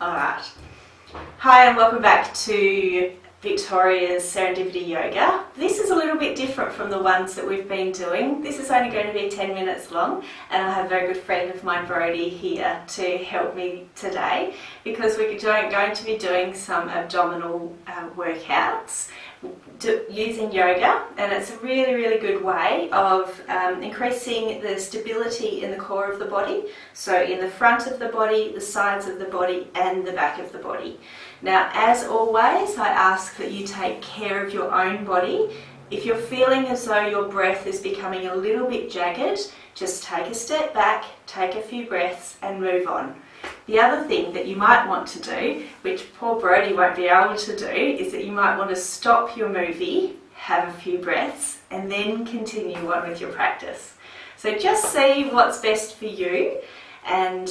Alright. Hi and welcome back to Victoria's Serendipity Yoga. This is a little bit different from the ones that we've been doing. This is only going to be 10 minutes long and I have a very good friend of mine, Brody, here to help me today because we're going to be doing some abdominal workouts using yoga, and it's a really good way of increasing the stability in the core of the body, so in the front of the body, the sides of the body and the back of the body. Now, as always, I ask that you take care of your own body. If you're feeling as though your breath is becoming a little bit jagged, just take a step back, take a few breaths and move on. The other thing that you might want to do, which poor Brody won't be able to do, is that you might want to stop your movie, have a few breaths, and then continue on with your practice. So just see what's best for you and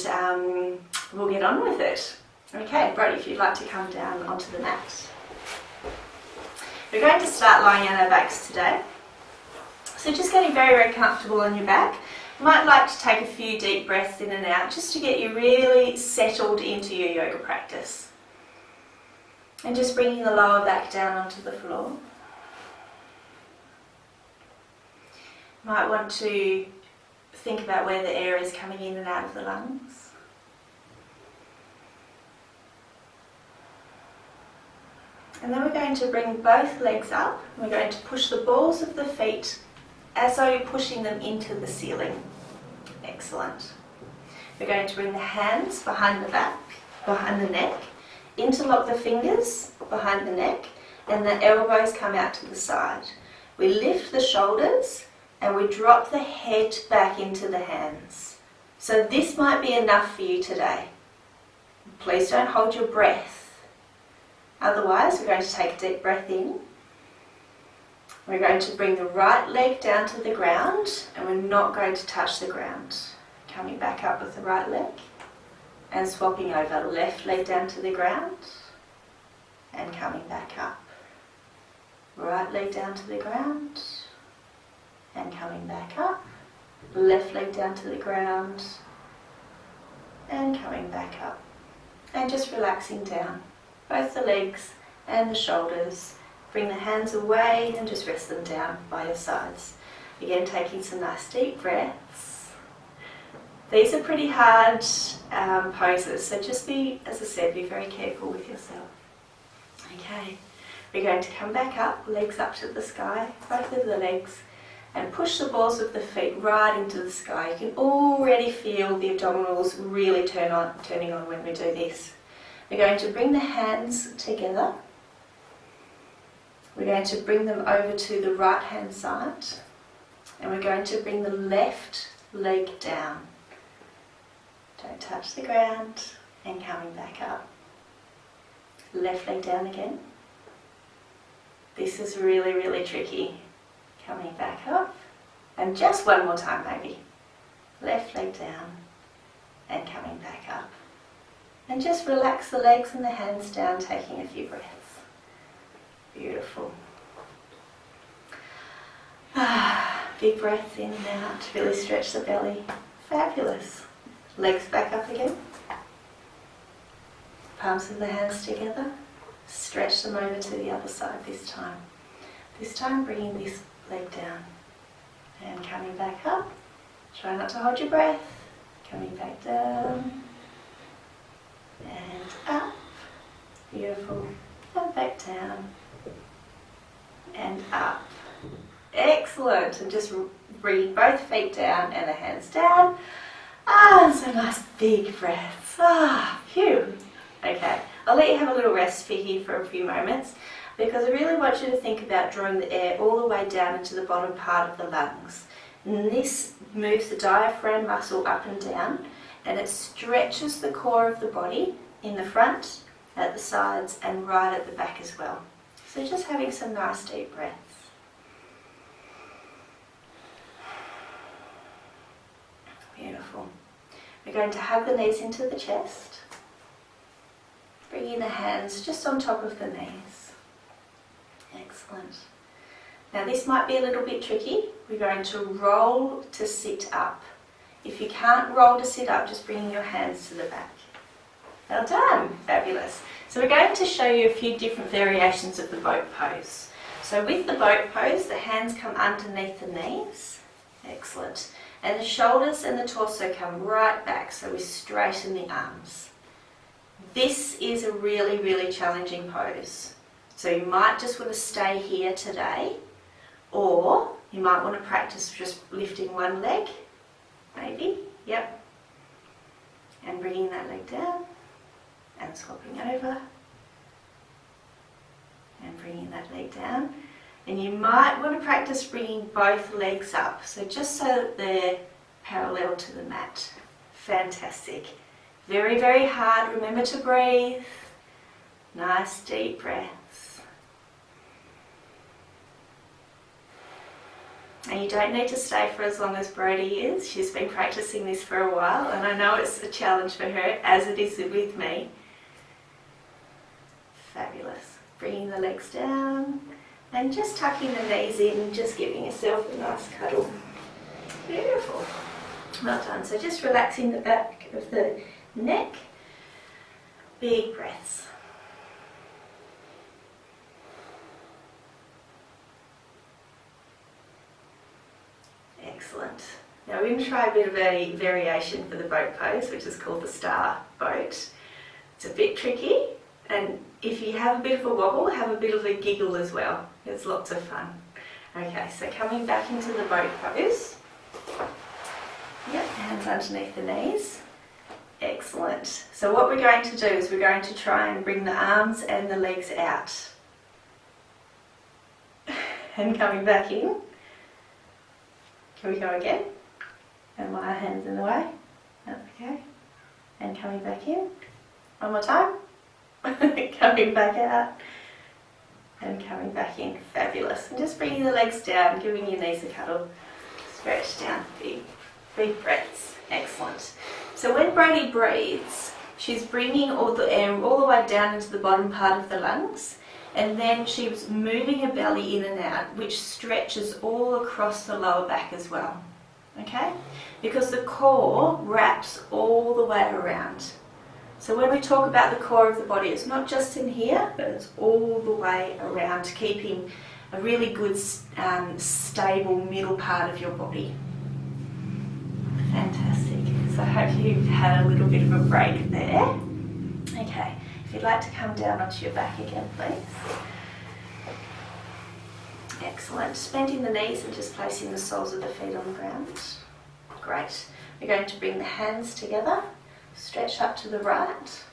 we'll get on with it. Okay, Brody, if you'd like to come down onto the mat. We're going to start lying on our backs today. So just getting very comfortable on your back. You might like to take a few deep breaths in and out just to get you really settled into your yoga practice. And just bringing the lower back down onto the floor. You might want to think about where the air is coming in and out of the lungs. And then we're going to bring both legs up. We're going to push the balls of the feet as though you're pushing them into the ceiling. Excellent. We're going to bring the hands behind the back, behind the neck, interlock the fingers behind the neck, and the elbows come out to the side. We lift the shoulders and we drop the head back into the hands. So this might be enough for you today. Please don't hold your breath. Otherwise, we're going to take a deep breath in. We're going to bring the right leg down to the ground and we're not going to touch the ground. Coming back up with the right leg and swapping over. Left leg down to the ground and coming back up. Right leg down to the ground and coming back up. Left leg down to the ground and coming back up. And just relaxing down. Both the legs and the shoulders. Bring the hands away and just rest them down by your sides. Again, taking some nice deep breaths. These are pretty hard poses, so just be, as I said, be very careful with yourself. Okay, we're going to come back up, legs up to the sky, both of the legs, and push the balls of the feet right into the sky. You can already feel the abdominals really turning on when we do this. We're going to bring the hands together. We're going to bring them over to the right hand side and we're going to bring the left leg down. Don't touch the ground and coming back up. Left leg down again. This is really tricky. Coming back up and just one more time maybe. Left leg down and coming back up. And just relax the legs and the hands down, taking a few breaths. Beautiful. Big breath in and out to really stretch the belly. Fabulous. Legs back up again. Palms of the hands together. Stretch them over to the other side this time. This time bringing this leg down. And coming back up. Try not to hold your breath. Coming back down. And up. Beautiful. And back down. And up. Excellent. And just bring both feet down and the hands down. So nice big breaths. Phew. Okay, I'll let you have a little rest here for a few moments because I really want you to think about drawing the air all the way down into the bottom part of the lungs. And this moves the diaphragm muscle up and down and it stretches the core of the body in the front, at the sides and right at the back as well. So just having some nice deep breaths. Beautiful. We're going to hug the knees into the chest. Bringing the hands just on top of the knees. Excellent. Now this might be a little bit tricky. We're going to roll to sit up. If you can't roll to sit up, just bringing your hands to the back. Well done, fabulous. So we're going to show you a few different variations of the boat pose. So with the boat pose, the hands come underneath the knees, excellent. And the shoulders and the torso come right back, so we straighten the arms. This is a really, really challenging pose. So you might just want to stay here today, or you might want to practice just lifting one leg, maybe, yep. And bringing that leg down, and swapping over, and bringing that leg down. And you might want to practice bringing both legs up, so just so that they're parallel to the mat. Fantastic. Very, very hard. Remember to breathe. Nice deep breaths. And you don't need to stay for as long as Brodie is. She's been practicing this for a while, and I know it's a challenge for her, as it is with me. Fabulous. Bringing the legs down and just tucking the knees in, just giving yourself a nice cuddle. Beautiful. Well done. So just relaxing the back of the neck. Big breaths. Excellent. Now we're going to try a bit of a variation for the boat pose, which is called the star boat. It's a bit tricky, and if you have a bit of a wobble, have a bit of a giggle as well. It's lots of fun. Okay, so coming back into the boat pose. Yep, hands underneath the knees. Excellent. So what we're going to do is we're going to try and bring the arms and the legs out. And coming back in. Can we go again? And my hands in the way. That's okay. And coming back in. One more time. Coming back out. And coming back in. Fabulous. And just bringing the legs down, giving your knees a cuddle. Stretch down. Big breaths. Excellent. So when Brodie breathes, she's bringing all the air all the way down into the bottom part of the lungs, and then she's moving her belly in and out, which stretches all across the lower back as well. Okay? Because the core wraps all the way around. So when we talk about the core of the body, it's not just in here, but it's all the way around, keeping a really good stable middle part of your body. Fantastic. So I hope you've had a little bit of a break there. Okay, if you'd like to come down onto your back again, please. Excellent. Bending the knees and just placing the soles of the feet on the ground. Great. We're going to bring the hands together, stretch up to the right,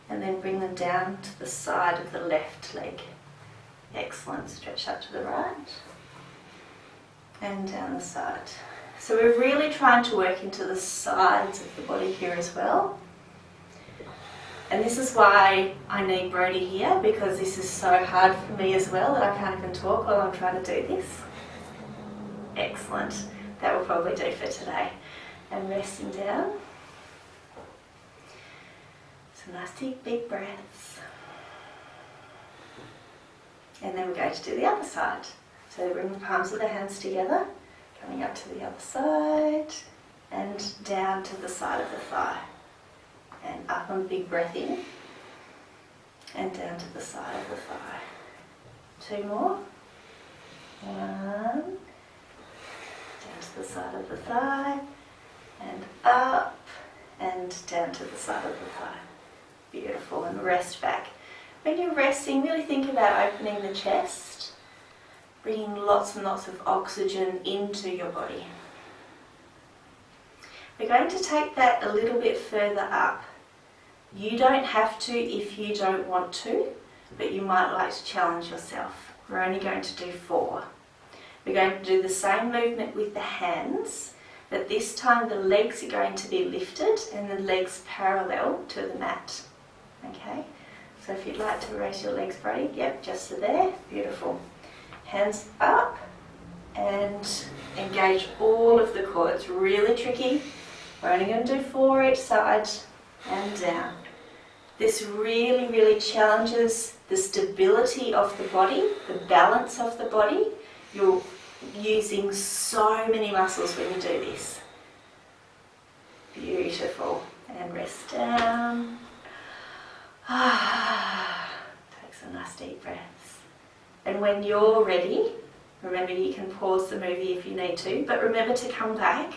and then bring them down to the side of the left leg. Excellent. Stretch up to the right and down the side. So we're really trying to work into the sides of the body here as well. And this is why I need Brodie here, because this is so hard for me as well that I can't even talk while I'm trying to do this. Excellent. That will probably do for today. And resting down. Some nice deep big breaths. And then we're going to do the other side. So bring the palms of the hands together. Coming up to the other side and down to the side of the thigh. And up on a big breath in and down to the side of the thigh. Two more. One. Down to the side of the thigh and up and down to the side of the thigh. Beautiful. And rest back. When you're resting, really think about opening the chest. Bringing lots and lots of oxygen into your body. We're going to take that a little bit further up. You don't have to if you don't want to, but you might like to challenge yourself. We're only going to do 4. We're going to do the same movement with the hands, but this time the legs are going to be lifted and the legs parallel to the mat. Okay? So if you'd like to raise your legs, Brodie, yep, just to there. Beautiful. Hands up and engage all of the core. It's really tricky. We're only going to do 4 each side and down. This really, really challenges the stability of the body, the balance of the body. You're using so many muscles when you do this. Beautiful. And rest down. Take some nice deep breaths. And when you're ready, remember you can pause the movie if you need to, but remember to come back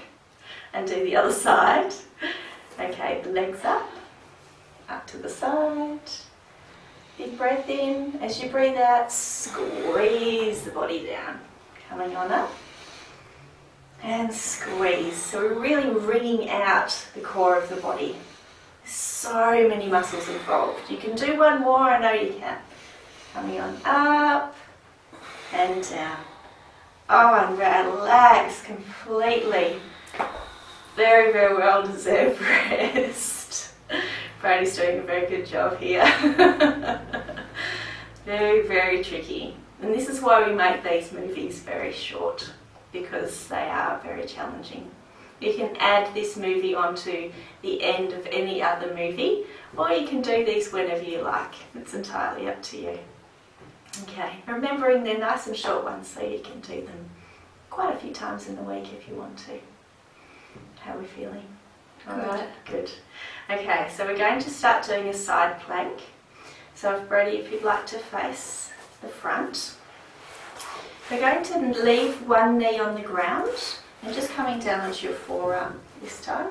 and do the other side. Okay, the legs up to the side. Big breath in. As you breathe out, squeeze the body down. Coming on up. And squeeze. So we're really wringing out the core of the body. So many muscles involved. You can do one more, I know you can. Coming on up and down. Oh, and relax completely. Very, very well deserved rest. Brady's doing a very good job here. Very, very tricky. And this is why we make these movies very short, because they are very challenging. You can add this movie onto the end of any other movie, or you can do these whenever you like. It's entirely up to you. Okay, remembering they're nice and short ones, so you can do them quite a few times in the week if you want to. How are we feeling? Alright, good. Okay, so we're going to start doing a side plank. So Brady, if you'd like to face the front. We're going to leave one knee on the ground and just coming down onto your forearm this time.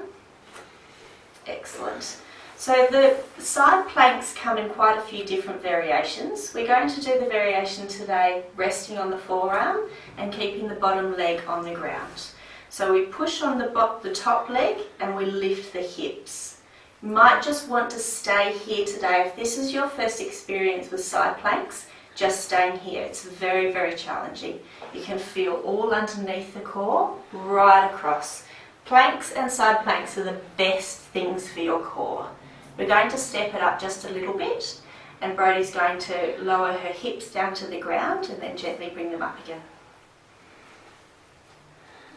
Excellent. So the side planks come in quite a few different variations. We're going to do the variation today resting on the forearm and keeping the bottom leg on the ground. So we push on the top leg and we lift the hips. You might just want to stay here today. If this is your first experience with side planks, just staying here. It's very, very challenging. You can feel all underneath the core, right across. Planks and side planks are the best things for your core. We're going to step it up just a little bit, and Brodie's going to lower her hips down to the ground and then gently bring them up again.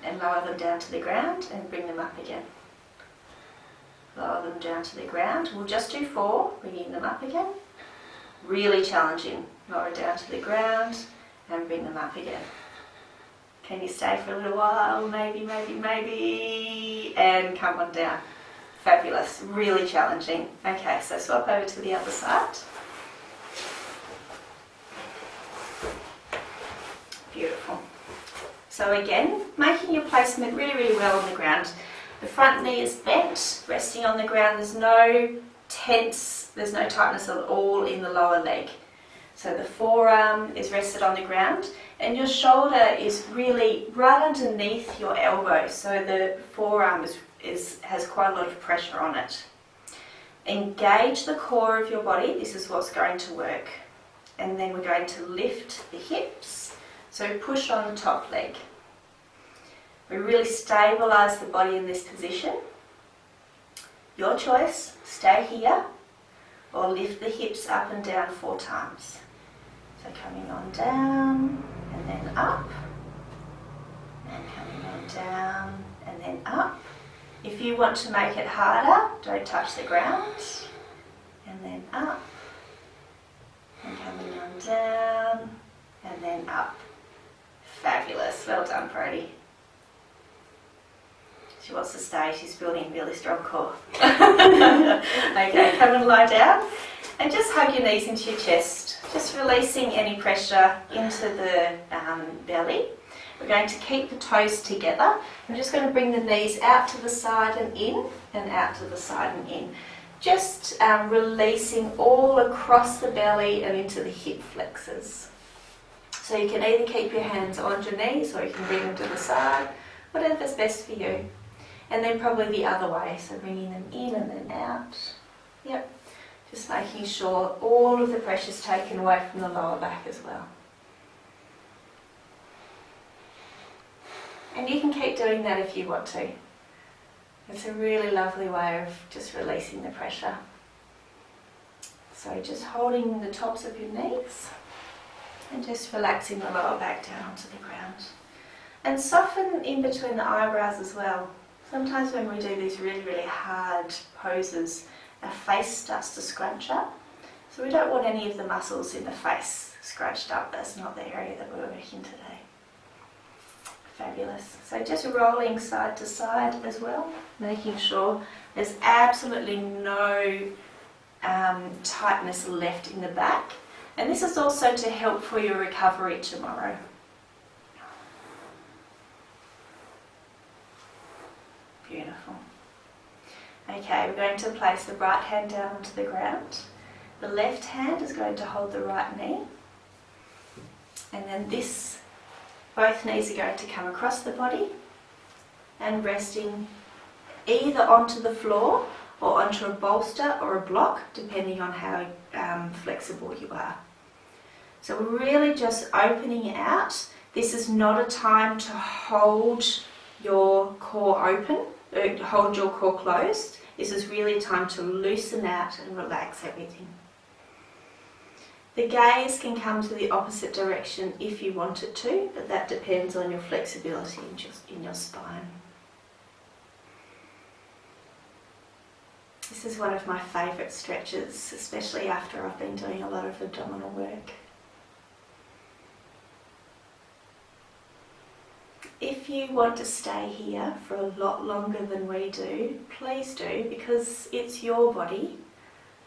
And lower them down to the ground and bring them up again. Lower them down to the ground. We'll just do 4, bringing them up again. Really challenging. Lower down to the ground and bring them up again. Can you stay for a little while? Maybe, and come on down. Fabulous. Really challenging. Okay, so swap over to the other side. Beautiful. So again, making your placement really, really well on the ground. The front knee is bent, resting on the ground. There's no tense, there's no tightness at all in the lower leg. So the forearm is rested on the ground and your shoulder is really right underneath your elbow. So the forearm has quite a lot of pressure on it. Engage the core of your body. This is what's going to work. And then we're going to lift the hips. So push on the top leg. We really stabilise the body in this position. Your choice, stay here or lift the hips up and down 4 times. So coming on down and then up and coming on down and then up. If you want to make it harder, don't touch the ground and then up and coming on down and then up. Fabulous, well done Brodie. She wants to stay, she's building a really strong core. Okay, come and lie down and just hug your knees into your chest, just releasing any pressure into the belly. We're going to keep the toes together. I'm just going to bring the knees out to the side and in, and out to the side and in. Just releasing all across the belly and into the hip flexors. So you can either keep your hands on your knees or you can bring them to the side, whatever's best for you. And then probably the other way, so bringing them in and then out. Yep, just making sure all of the pressure's taken away from the lower back as well. And you can keep doing that if you want to. It's a really lovely way of just releasing the pressure. So just holding the tops of your knees and just relaxing the lower back down onto the ground. And soften in between the eyebrows as well. Sometimes when we do these really, really hard poses, our face starts to scrunch up. So we don't want any of the muscles in the face scrunched up. That's not the area that we're working today. Fabulous. So just rolling side to side as well, making sure there's absolutely no tightness left in the back. And this is also to help for your recovery tomorrow. Beautiful. Okay, we're going to place the right hand down onto the ground. The left hand is going to hold the right knee. And then both knees are going to come across the body and resting either onto the floor or onto a bolster or a block, depending on how flexible you are. So we're really just opening out. This is not a time to hold your core open, hold your core closed. This is really a time to loosen out and relax everything. The gaze can come to the opposite direction if you want it to, but that depends on your flexibility in your spine. This is one of my favourite stretches, especially after I've been doing a lot of abdominal work. If you want to stay here for a lot longer than we do, please do, because it's your body.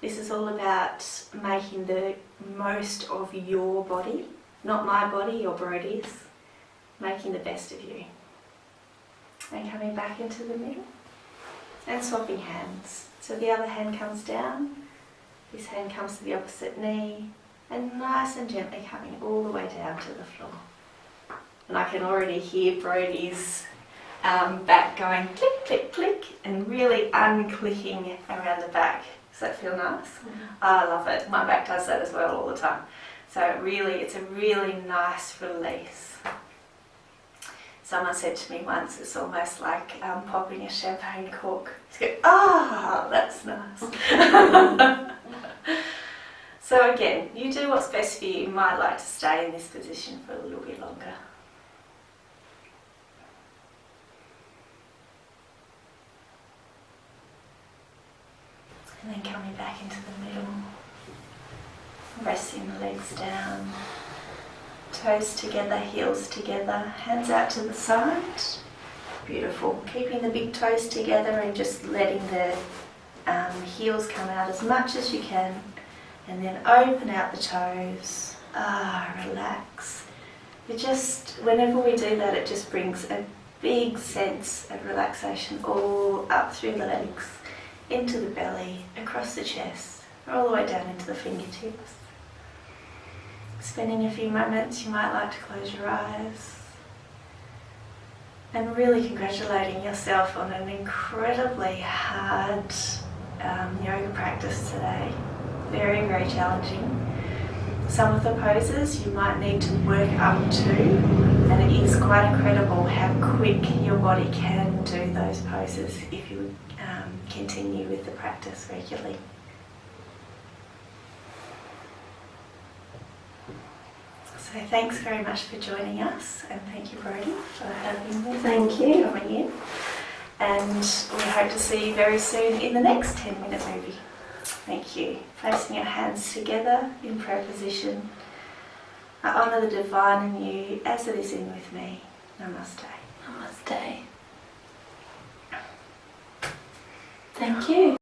This is all about making the most of your body, not my body or Brodie's, making the best of you. And coming back into the middle and swapping hands. So the other hand comes down, this hand comes to the opposite knee, and nice and gently coming all the way down to the floor. And I can already hear Brodie's back going click, click, click, and really unclicking around the back. Does that feel nice? I love it. My back does that as well all the time. So it's a really nice release. Someone said to me once, it's almost like popping a champagne cork. It's go, that's nice. So again, you do what's best for you. You might like to stay in this position for a little bit longer. And then coming back into the middle, resting the legs down, toes together, heels together, hands out to the side. Beautiful. Keeping the big toes together and just letting the heels come out as much as you can, and then open out the toes. Relax. Whenever we do that, it just brings a big sense of relaxation all up through the legs, into the belly, across the chest, all the way down into the fingertips. Spending a few moments, you might like to close your eyes and really congratulating yourself on an incredibly hard yoga practice today. Very, very challenging. Some of the poses you might need to work up to, and it is quite incredible how quick your body can do those poses if you continue with the practice regularly. So thanks very much for joining us, and thank you, Brodie, for having me. Thank you. Coming in. And we hope to see you very soon in the next 10-minute movie. Thank you. Placing your hands together in prayer position. I honour the divine in you as it is in with me. Namaste. Namaste. Thank you.